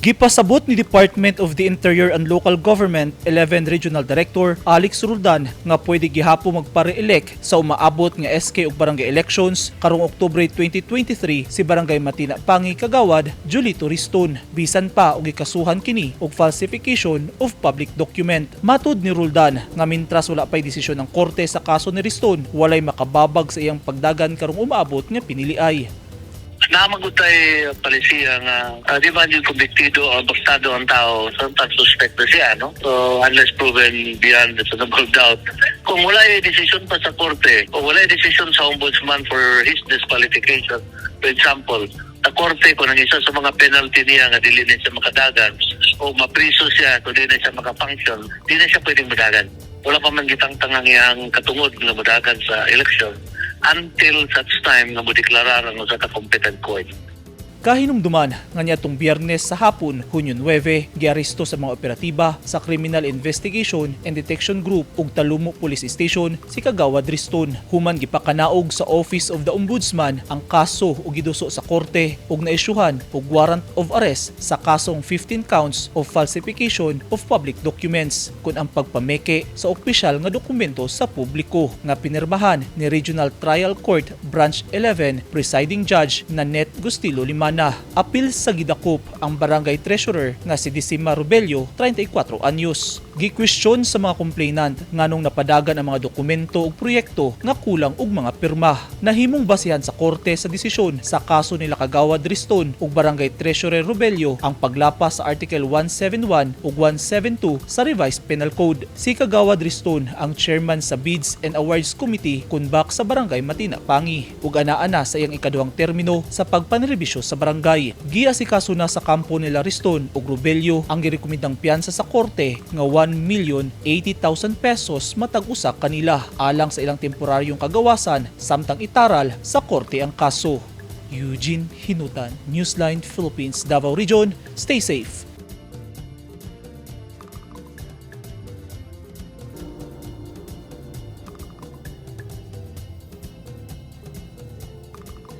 Gipasabot ni Department of the Interior and Local Government 11 Regional Director Alex Roldan nga pwede gihapo magpare-elect sa umaabot nga SK ug barangay elections karong Oktubre 2023 si Barangay Matina Pangi Kagawad, Julito Riston. Bisan pa og ikasuhan kini og falsification of public document. Matud ni Roldan nga mintras wala pay desisyon ng korte sa kaso ni Riston, walay makababag sa iyang pagdagan karong umaabot nga piniliay. Namagutay palisiya nga di man yung kumbiktido o bastado ang tao, sometimes suspect na siya, no? So unless proven beyond reasonable doubt, kung wala yung decision pa sa korte o wala yung decision sa ombudsman for his disqualification, for example, sa korte kung ang isa sa mga penalty niya nga dili na siya makadagan o mapriso siya kung dili na siya makafunction, di na siya pwedeng madagan. Wala pa man gitang tangang iyang katungod na madagan sa election until such time na modeklarar ang usa ka competent court. Kahinumduman nga niadtong Biyernes sa hapon, Hunyo 9, giaresto sa mga operatiba sa Criminal Investigation and Detection Group ug Talumo Police Station si Kagawad Riston. Human gipakanaog sa Office of the Ombudsman ang kaso ug giduso sa korte ug naisyuhan og warrant of arrest sa kasong 15 counts of falsification of public documents kun ang pagpameke sa opisyal nga dokumento sa publiko nga pinirmahan ni Regional Trial Court Branch 11 Presiding Judge Nanette Gustilo Limana. Apil sa gidakop ang Barangay Treasurer nga si Disima Rubelio, 34 anyos. Gi-question sa mga complainant nganong napadagan ang mga dokumento ug proyekto nga kulang og mga pirma. Nahimong basihan sa korte sa desisyon sa kaso nila Kagawad Riston ug Barangay Treasurer Rubelio ang paglapas sa Article 171 ug 172 sa Revised Penal Code. Si Kagawad Riston ang chairman sa Bids and Awards Committee kunbak sa Barangay Matina Pangi ug anaa na sa iyang ikaduhang termino sa pagpanrebisyo sa barangay. Giasikaso na sa kampo nila Riston ug Rubelio ang girekomendang piyansa sa korte nga 1,080,000 pesos matag usa kanila alang sa ilang temporaryong kagawasan samtang itaral sa korte ang kaso. Eugene Hinutan, Newsline Philippines, Davao Region. Stay safe.